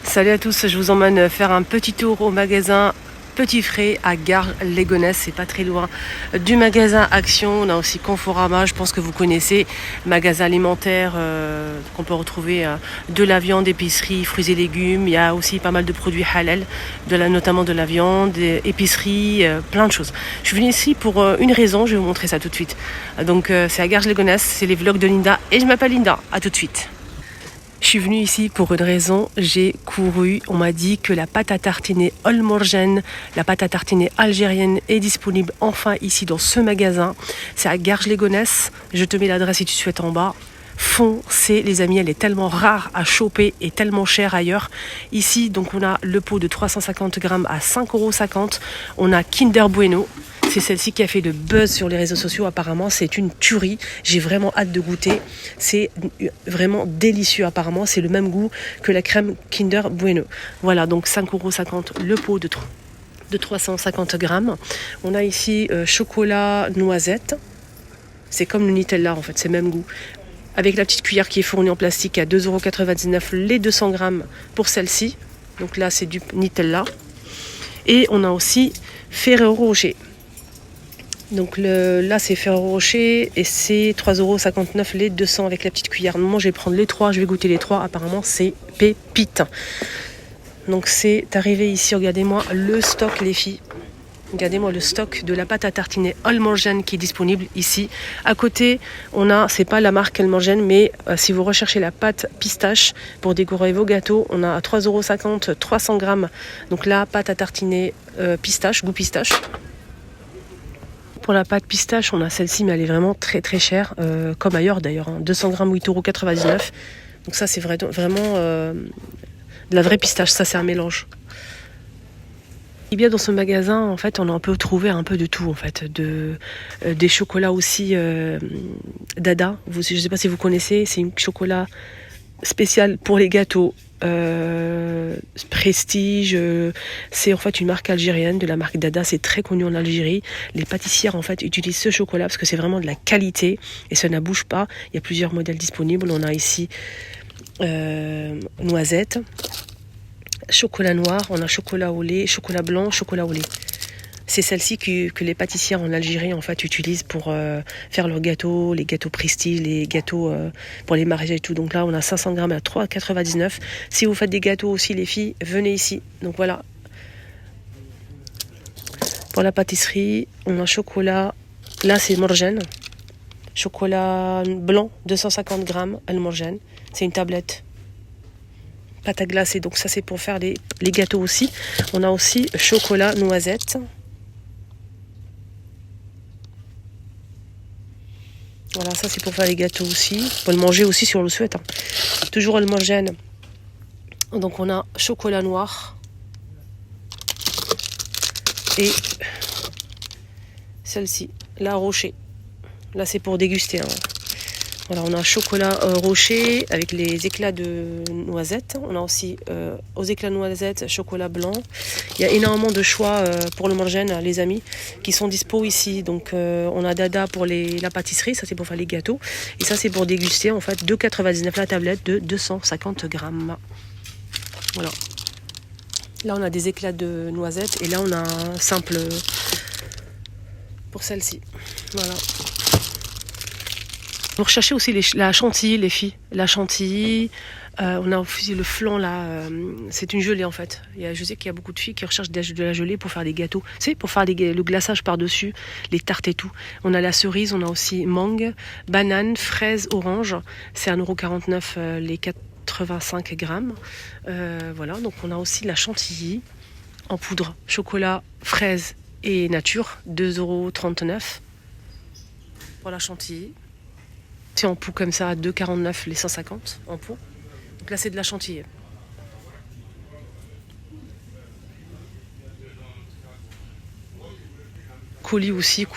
Salut à tous, je vous emmène faire un petit tour au magasin Petit Frais à Gare-les-Gonesse, c'est pas très loin du magasin Action. On a aussi Conforama, je pense que vous connaissez, magasin alimentaire qu'on peut retrouver de la viande, épicerie, fruits et légumes. Il y a aussi pas mal de produits halal, notamment de la viande, épicerie, plein de choses. Je suis venue ici pour une raison, je vais vous montrer ça tout de suite. Donc c'est à Gare-les-Gonesse, c'est les vlogs de Linda et je m'appelle Linda, à tout de suite. Je suis venue ici pour une raison, j'ai couru, on m'a dit que la pâte à tartiner Al Morjane, la pâte à tartiner algérienne est disponible enfin ici dans ce magasin. C'est à Garges-les-Gonesse, je te mets l'adresse si tu souhaites en bas. Foncez les amis, elle est tellement rare à choper et tellement chère ailleurs. Ici donc on a le pot de 350 grammes à 5,50 €, on a Kinder Bueno. C'est celle-ci qui a fait le buzz sur les réseaux sociaux. Apparemment, c'est une tuerie. J'ai vraiment hâte de goûter. C'est vraiment délicieux. Apparemment, c'est le même goût que la crème Kinder Bueno. Voilà, donc 5,50 € le pot de 350 grammes. On a ici chocolat noisette. C'est comme le Nutella, en fait. C'est le même goût. Avec la petite cuillère qui est fournie en plastique à 2,99 € les 200 grammes pour celle-ci. Donc là, c'est du Nutella. Et on a aussi Ferrero Rocher. Donc là c'est Ferrero Rocher et c'est 3,59 € les 200 avec la petite cuillère. Moi je vais prendre les trois, je vais goûter les trois. Apparemment c'est pépite. Donc c'est arrivé ici, regardez-moi le stock les filles. Regardez-moi le stock de la pâte à tartiner Al Morjane qui est disponible ici. À côté, on a, c'est pas la marque Al Morjane, mais si vous recherchez la pâte pistache pour décorer vos gâteaux, on a à 3,50 € 300 grammes. Donc là, pâte à tartiner pistache, goût pistache. Pour la pâte pistache, on a celle-ci, mais elle est vraiment très très chère, comme ailleurs d'ailleurs. 200 grammes, 8,99 €. Donc ça, c'est vraiment de la vraie pistache. Ça, c'est un mélange. Et bien dans ce magasin, en fait, on peut trouver un peu de tout, en fait, des chocolats aussi Dada. Je ne sais pas si vous connaissez, c'est un chocolat spécial pour les gâteaux. Prestige, c'est en fait une marque algérienne de la marque Dada, c'est très connu en Algérie. Les pâtissières en fait utilisent ce chocolat parce que c'est vraiment de la qualité et ça ne bouge pas. Il y a plusieurs modèles disponibles. On a ici noisette, chocolat noir, on a chocolat au lait, chocolat blanc, chocolat au lait. C'est celle-ci que les pâtissières en Algérie en fait utilisent pour faire leurs gâteaux, les gâteaux prestige, les gâteaux pour les mariages et tout. Donc là on a 500 grammes à 3,99 €. Si vous faites des gâteaux aussi les filles, venez ici. Donc voilà. Pour la pâtisserie, on a chocolat, là c'est Morjane. Chocolat blanc, 250 grammes, Al Morjane. C'est une tablette. Pâte à glacer, donc ça c'est pour faire les gâteaux aussi. On a aussi chocolat noisette. Voilà, ça c'est pour faire les gâteaux aussi. On peut le manger aussi si on le souhaite. Toujours Al Morjane. Donc on a chocolat noir. Et celle-ci, la Rocher. Là c'est pour déguster. Voilà, on a chocolat Rocher avec les éclats de noisette. On a aussi aux éclats de noisette, chocolat blanc. Il y a énormément de choix pour le Morjane, les amis, qui sont dispo ici. Donc on a Dada pour la pâtisserie, ça c'est pour faire les gâteaux. Et ça c'est pour déguster en fait, 2,99 € la tablette de 250 grammes. Voilà. Là on a des éclats de noisette et là on a un simple pour celle-ci. Voilà. Vous recherchez aussi la chantilly, les filles. La chantilly, on a aussi le flan là. C'est une gelée en fait. Je sais qu'il y a beaucoup de filles qui recherchent de la gelée pour faire des gâteaux. C'est pour faire le glaçage par-dessus, les tartes et tout. On a la cerise, on a aussi mangue, banane, fraise, orange. C'est 1,49 € les 85 grammes. Voilà, donc on a aussi la chantilly en poudre, chocolat, fraise et nature, 2,39 € pour la chantilly. C'est en pot comme ça à 2,49 € les 150 en pot. Donc là c'est de la chantilly. Coulis aussi,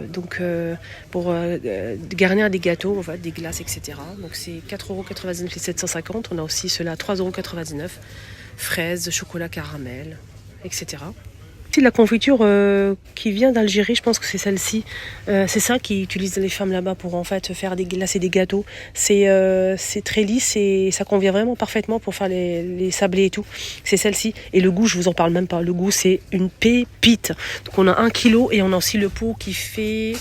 donc pour garnir des gâteaux, en fait, des glaces, etc. Donc c'est 4,99 € les 750. On a aussi cela à 3,99 €. Fraises, chocolat caramel, etc. La confiture qui vient d'Algérie, je pense que c'est celle-ci. C'est ça qu'ils utilisent les femmes là-bas pour en fait faire glacer des gâteaux. C'est très lisse et ça convient vraiment parfaitement pour faire les sablés et tout. C'est celle-ci. Et le goût, je vous en parle même pas. Le goût, c'est une pépite. Donc on a 1 kilo et on a aussi le pot qui fait,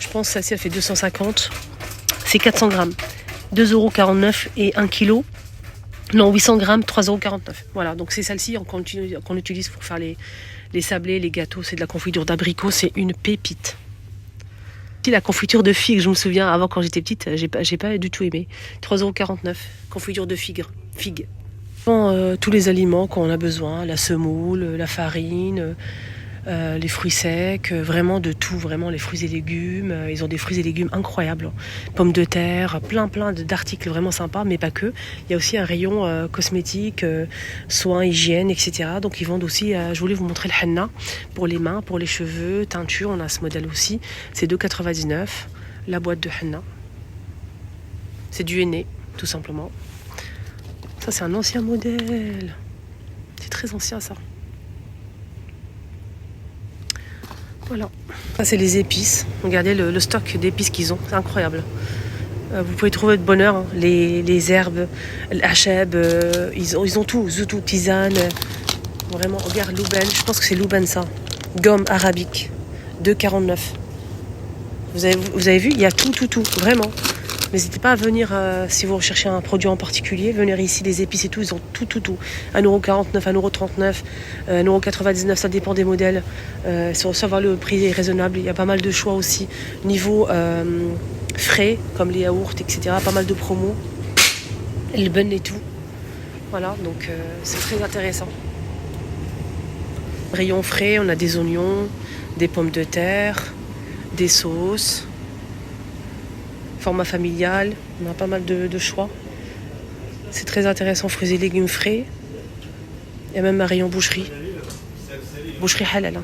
je pense celle-ci elle fait 250. C'est 400 grammes. 2,49 € et 1 kilo. Non, 800 grammes, 3,49 €. Voilà, donc c'est celle-ci qu'on utilise pour faire les sablés, les gâteaux. C'est de la confiture d'abricot, c'est une pépite. La confiture de figue, je me souviens, avant quand j'étais petite, j'ai pas du tout aimé. 3,49 €, confiture de figue. Tous les aliments qu'on a besoin, la semoule, la farine, les fruits secs, vraiment de tout, vraiment les fruits et légumes. Ils ont des fruits et légumes incroyables. Pommes de terre, plein d'articles vraiment sympas, mais pas que. Il y a aussi un rayon cosmétiques, soins, hygiène, etc. Donc ils vendent aussi, je voulais vous montrer le henna pour les mains, pour les cheveux, teinture, on a ce modèle aussi. C'est 2,99 €, la boîte de henna. C'est du henné, tout simplement. Ça c'est un ancien modèle. C'est très ancien ça. Voilà, ça c'est les épices. Regardez le stock d'épices qu'ils ont, c'est incroyable. Vous pouvez trouver de bonheur, hein. Les herbes, l'acheb, ils ont tout, zoutou, tisane. Vraiment, regarde louben, je pense que c'est louben ça. Gomme arabique, 2,49 €. Vous avez vu, il y a tout, vraiment. N'hésitez pas à venir, si vous recherchez un produit en particulier, venir ici, les épices et tout, ils ont tout. 1,49 €, 1,39 €, 1,99 €, ça dépend des modèles. Ça va, le prix est raisonnable, il y a pas mal de choix aussi. Niveau frais, comme les yaourts, etc., pas mal de promos. Et le bun et tout. Voilà, donc c'est très intéressant. Rayon frais, on a des oignons, des pommes de terre, des sauces. Format familial, on a pas mal de choix. C'est très intéressant, fruits et légumes frais. Il y a même un rayon boucherie. Boucherie halal. Hein.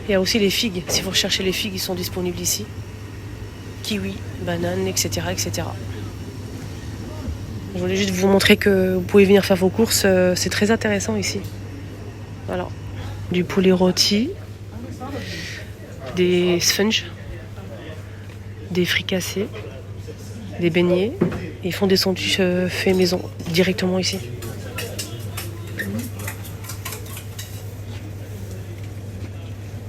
Il y a aussi les figues. Si vous recherchez les figues, ils sont disponibles ici. Kiwi, bananes, etc., etc. Je voulais juste vous montrer que vous pouvez venir faire vos courses. C'est très intéressant ici. Voilà. Du poulet rôti. Des sponges. Des fricassés. Des beignets. Et ils font des sandwichs faits maison directement ici.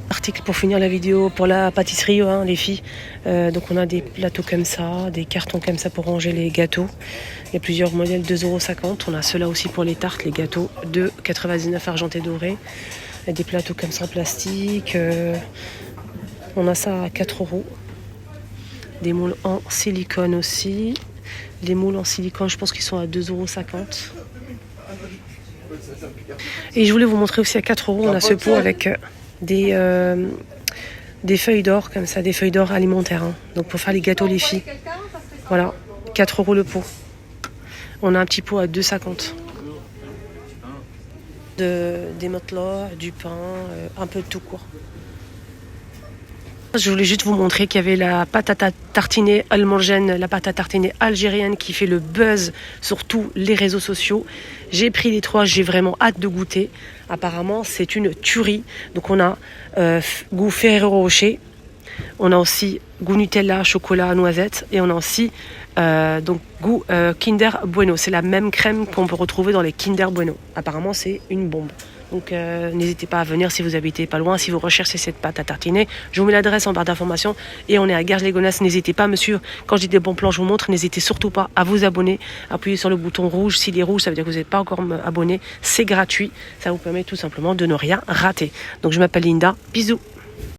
Article pour finir la vidéo pour la pâtisserie, hein, les filles. Donc on a des plateaux comme ça, des cartons comme ça pour ranger les gâteaux. Il y a plusieurs modèles, 2,50 €. On a ceux-là aussi pour les tartes, les gâteaux, 2,99 € argenté doré. Il y a des plateaux comme ça en plastique. On a ça à 4 €. Des moules en silicone aussi. Les moules en silicone, je pense qu'ils sont à 2,50 €. Et je voulais vous montrer aussi à 4 €, on a ce pot avec des feuilles d'or comme ça, des feuilles d'or alimentaires. Hein. Donc pour faire les gâteaux, les filles. Voilà, 4 € le pot. On a un petit pot à 2,50 €. Des matelas, du pain, un peu de tout court. Je voulais juste vous montrer qu'il y avait la pâte à tartiner allemangenne, la pâte à tartiner algérienne qui fait le buzz sur tous les réseaux sociaux. J'ai pris les 3, j'ai vraiment hâte de goûter. Apparemment, c'est une tuerie. Donc on a goût Ferrero Rocher, on a aussi goût Nutella, chocolat, noisette, et on a aussi donc goût Kinder Bueno. C'est la même crème qu'on peut retrouver dans les Kinder Bueno. Apparemment, c'est une bombe. Donc n'hésitez pas à venir si vous habitez pas loin, si vous recherchez cette pâte à tartiner. Je vous mets l'adresse en barre d'informations et on est à Garges-les-Gonesse. N'hésitez pas, monsieur, quand je dis des bons plans, je vous montre, n'hésitez surtout pas à vous abonner, appuyez sur le bouton rouge. S'il est rouge, ça veut dire que vous n'êtes pas encore abonné. C'est gratuit, ça vous permet tout simplement de ne rien rater. Donc je m'appelle Linda, bisous.